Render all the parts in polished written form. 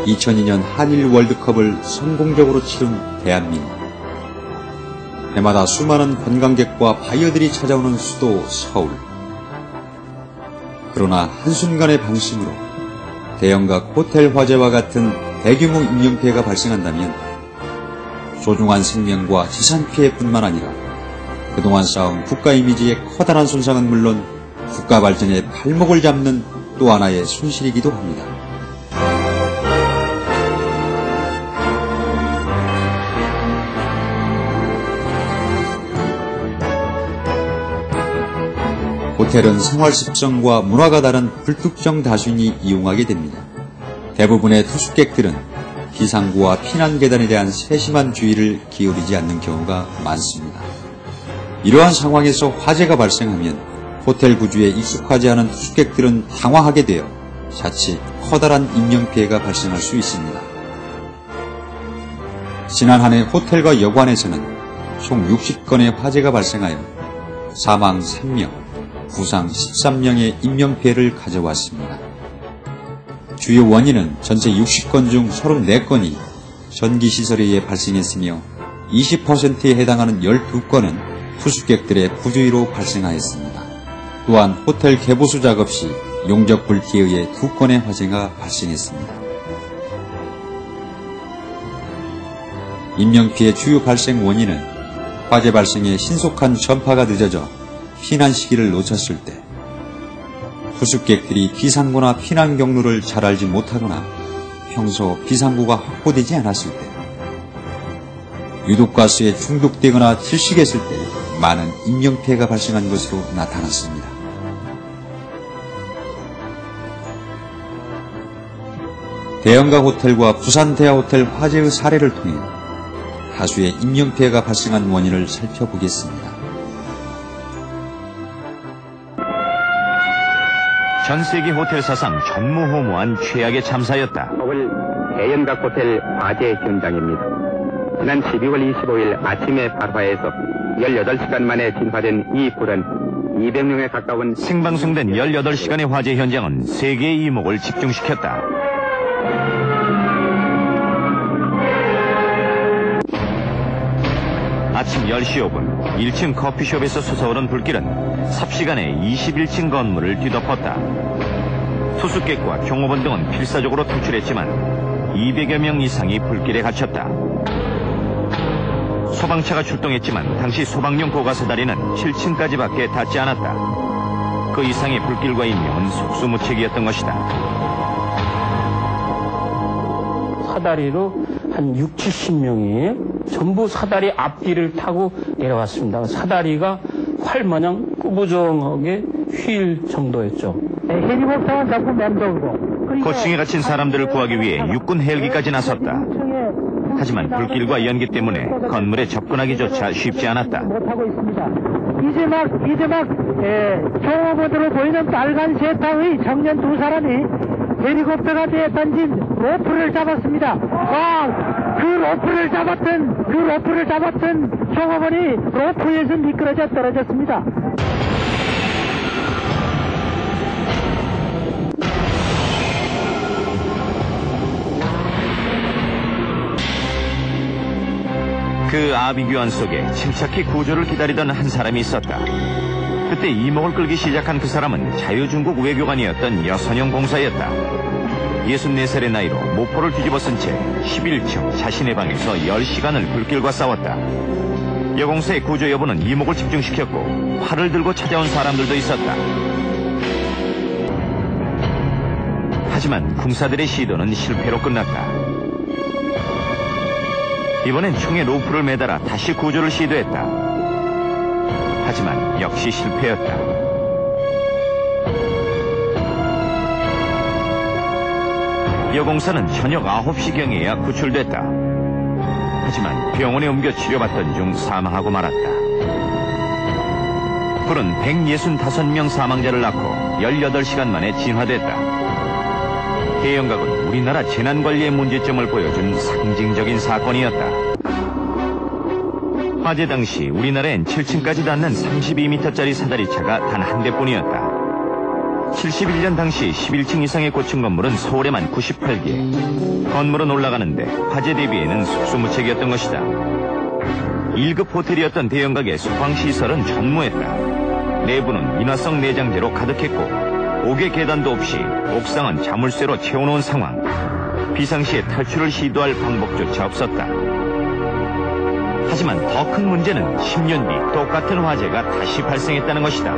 2002년 한일 월드컵을 성공적으로 치른 대한민국. 해마다 수많은 관광객과 바이어들이 찾아오는 수도 서울. 그러나 한순간의 방심으로 대형각 호텔 화재와 같은 대규모 인명피해가 발생한다면 소중한 생명과 재산 피해뿐만 아니라 그동안 쌓은 국가 이미지의 커다란 손상은 물론 국가 발전의 발목을 잡는 또 하나의 손실이기도 합니다. 호텔은 생활 습성과 문화가 다른 불특정 다수인이 이용하게 됩니다. 대부분의 투숙객들은 비상구와 피난 계단에 대한 세심한 주의를 기울이지 않는 경우가 많습니다. 이러한 상황에서 화재가 발생하면 호텔 구조에 익숙하지 않은 투숙객들은 당황하게 되어 자칫 커다란 인명피해가 발생할 수 있습니다. 지난 한 해 호텔과 여관에서는 총 60건의 화재가 발생하여 사망 3명, 부상 13명의 인명피해를 가져왔습니다. 주요 원인은 전체 60건 중 34건이 전기시설에 의해 발생했으며 20%에 해당하는 12건은 투숙객들의 부주의로 발생하였습니다. 또한 호텔 개보수 작업 시 용접 불길에 의해 2건의 화재가 발생했습니다. 인명피해 주요 발생 원인은 화재 발생의 신속한 전파가 늦어져 피난 시기를 놓쳤을 때, 투숙객들이 비상구나 피난 경로를 잘 알지 못하거나 평소 비상구가 확보되지 않았을 때, 유독가스에 중독되거나 질식했을 때 많은 인명피해가 발생한 것으로 나타났습니다. 대형가 호텔과 부산대하호텔 화재의 사례를 통해 다수의 인명피해가 발생한 원인을 살펴보겠습니다. 전 세계 호텔 사상 전무후무한 최악의 참사였다. 서울 대형각 호텔 화재 현장입니다. 지난 12월 25일 아침에 발화해서 18시간 만에 진화된 이 불은 200명에 가까운 생방송된 18시간의 화재 현장은 세계의 이목을 집중시켰다. 아침 10시 5분 1층 커피숍에서 솟아오른 불길은 삽시간에 21층 건물을 뒤덮었다. 투숙객과 경호원 등은 필사적으로 탈출했지만 200여 명 이상이 불길에 갇혔다. 소방차가 출동했지만 당시 소방용 고가사다리는 7층까지밖에 닿지 않았다. 그 이상의 불길과 인명은 속수무책이었던 것이다. 사다리로 한 60, 70명이 전부 사다리 앞뒤를 타고 내려왔습니다. 사다리가 활마냥 꾸부정하게 휘일 정도였죠. 헬리콥터가 자꾸 맴돌고. 고층에 갇힌 사람들을 구하기 위해 육군 헬기까지 나섰다. 하지만 불길과 연기 때문에 건물에 접근하기조차 쉽지 않았다. 못하고 있습니다. 이제 막 경호보드로 보이는 빨간 세타의 청년 두 사람이 헬리콥터가 뒤에 던진 로프를 잡았습니다. 그 로프를 잡았던 종업원이 로프에서 미끄러져 떨어졌습니다. 그 아비규환 속에 침착히 구조를 기다리던 한 사람이 있었다. 그때 이목을 끌기 시작한 그 사람은 자유중국 외교관이었던 여선영 공사였다. 64살의 나이로 모포를 뒤집어 쓴 채 11층 자신의 방에서 10시간을 불길과 싸웠다. 여공사의 구조 여부는 이목을 집중시켰고 활을 들고 찾아온 사람들도 있었다. 하지만 궁사들의 시도는 실패로 끝났다. 이번엔 총에 로프를 매달아 다시 구조를 시도했다. 하지만 역시 실패였다. 여공사는 저녁 9시경에야 구출됐다. 하지만 병원에 옮겨 치료받던 중 사망하고 말았다. 불은 165명 사망자를 낳고 18시간 만에 진화됐다. 대형각은 우리나라 재난관리의 문제점을 보여준 상징적인 사건이었다. 화재 당시 우리나라엔 7층까지 닿는 32m짜리 사다리차가 단 한 대뿐이었다. 71년 당시 11층 이상의 고층 건물은 서울에만 98개. 건물은 올라가는데 화재 대비에는 속수무책이었던 것이다. 1급 호텔이었던 대형가게 소방시설은 전무했다. 내부는 인화성 내장재로 가득했고 옥외 계단도 없이 옥상은 자물쇠로 채워놓은 상황. 비상시에 탈출을 시도할 방법조차 없었다. 하지만 더 큰 문제는 10년 뒤 똑같은 화재가 다시 발생했다는 것이다.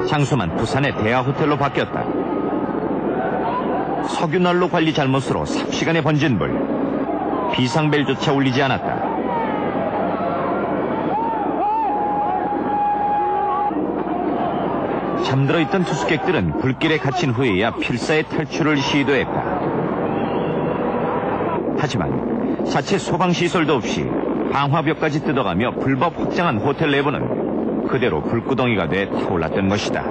장소만 부산의 대하호텔로 바뀌었다. 석유난로 관리 잘못으로 삽시간에 번진 불. 비상벨조차 울리지 않았다. 잠들어 있던 투숙객들은 불길에 갇힌 후에야 필사의 탈출을 시도했다. 하지만 자체 소방시설도 없이 방화벽까지 뜯어가며 불법 확장한 호텔 내부는 그대로 불구덩이가 돼 타올랐던 것이다.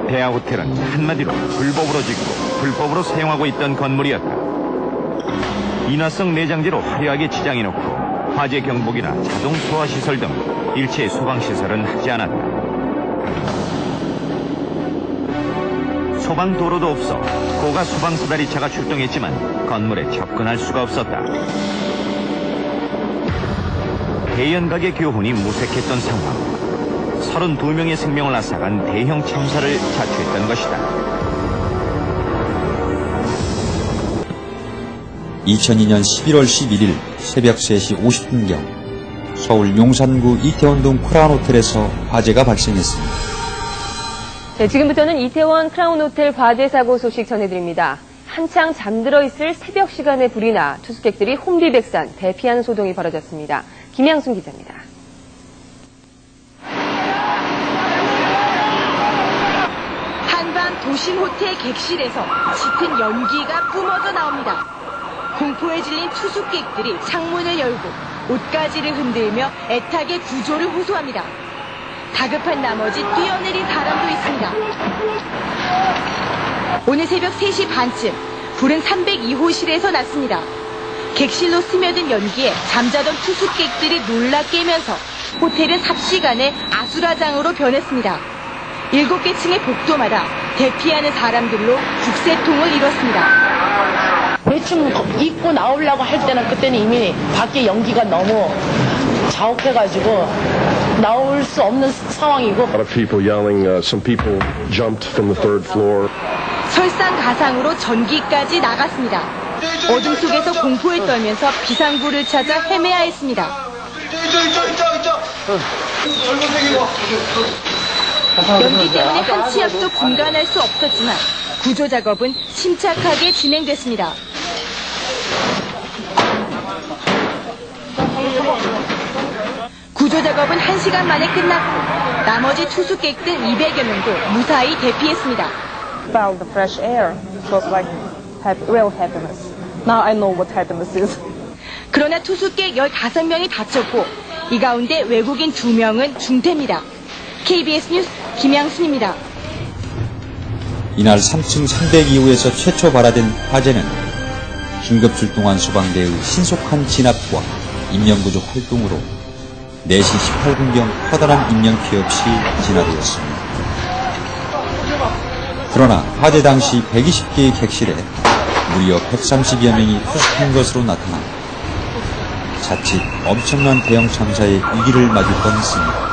대하호텔은 한마디로 불법으로 짓고 불법으로 사용하고 있던 건물이었다. 인화성 내장재로 화려하게 치장해놓고 화재 경보기나 자동 소화시설 등 일체의 소방시설은 하지 않았다. 소방도로도 없어 고가 소방사다리차가 출동했지만 건물에 접근할 수가 없었다. 대연가게 교훈이 무색했던 상황. 32명의 생명을 앗아간 대형 참사를 자초했던 것이다. 2002년 11월 11일 새벽 3시 50분경 서울 용산구 이태원동 크라운호텔에서 화재가 발생했습니다. 네, 지금부터는 이태원 크라운호텔 화재 사고 소식 전해드립니다. 한창 잠들어 있을 새벽 시간에 불이 나 투숙객들이 혼비백산, 대피하는 소동이 벌어졌습니다. 김양순 기자입니다. 도심 호텔 객실에서 짙은 연기가 뿜어져 나옵니다. 공포에 질린 투숙객들이 창문을 열고 옷가지를 흔들며 애타게 구조를 호소합니다. 다급한 나머지 뛰어내린 사람도 있습니다. 오늘 새벽 3시 반쯤 불은 302호실에서 났습니다. 객실로 스며든 연기에 잠자던 투숙객들이 놀라 깨면서 호텔은 삽시간에 아수라장으로 변했습니다. 7개 층의 복도마다 대피하는 사람들로 국세통을 이뤘습니다. 대충 입고 나오려고 할 때는 그때는 이미 밖에 연기가 너무 자욱해가지고 나올 수 없는 상황이고. A lot of people yelling. Some people jumped from the third floor. 설상가상으로 전기까지 나갔습니다. 어둠 속에서 공포에 떨면서 비상구를 찾아 헤매야 했습니다. 연기 때문에 한 치 앞도 분간할 수 없었지만 구조 작업은 침착하게 진행됐습니다. 구조 작업은 1시간 만에 끝났고 나머지 투숙객들 200여 명도 무사히 대피했습니다. Felt the fresh air. It was like real happiness. Now I know what happiness is. 그러나 투숙객 15명이 다쳤고 이 가운데 외국인 2명은 중태입니다. KBS 뉴스 김양순입니다. 이날 3층 302호에서 최초 발화된 화재는 긴급 출동한 소방대의 신속한 진압과 인명구조 활동으로 4시 18분경 커다란 인명피해 없이 진화되었습니다. 그러나 화재 당시 120개의 객실에 무려 130여 명이 투숙한 것으로 나타나 자칫 엄청난 대형 참사의 위기를 맞을 뻔했습니다.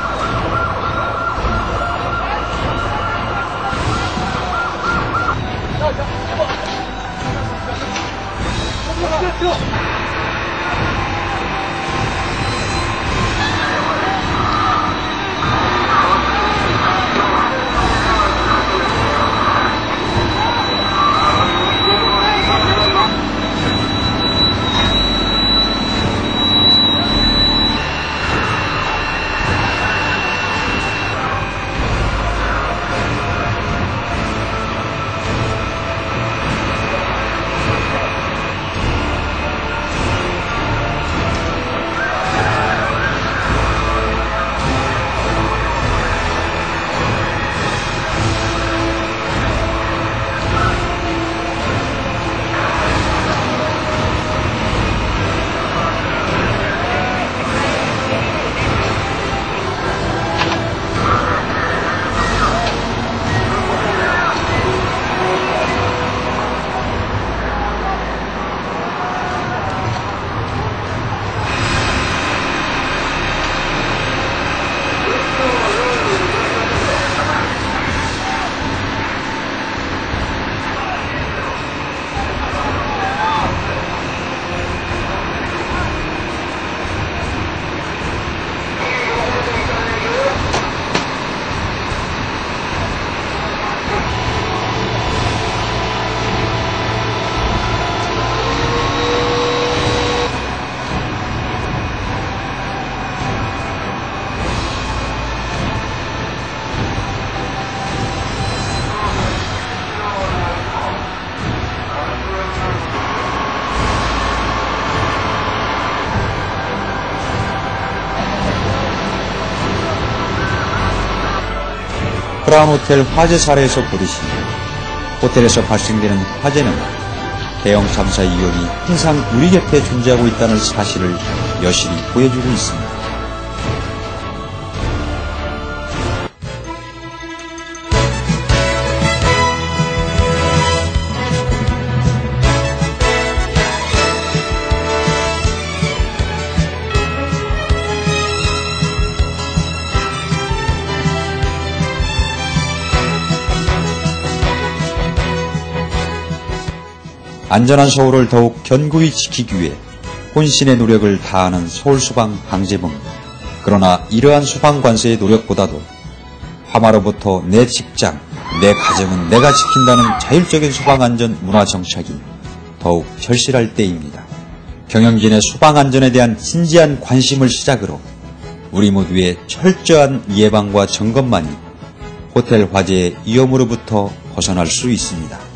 크라운 호텔 화재 사례에서 보듯이 호텔에서 발생되는 화재는 대형 참사 위험이 항상 우리 곁에 존재하고 있다는 사실을 여실히 보여주고 있습니다. 안전한 서울을 더욱 견고히 지키기 위해 혼신의 노력을 다하는 서울소방 방재범. 그러나 이러한 소방 관세의 노력보다도 화마로부터 내 직장, 내 가정은 내가 지킨다는 자율적인 소방안전 문화 정착이 더욱 절실할 때입니다. 경영진의 소방안전에 대한 진지한 관심을 시작으로 우리 모두의 철저한 예방과 점검만이 호텔 화재의 위험으로부터 벗어날 수 있습니다.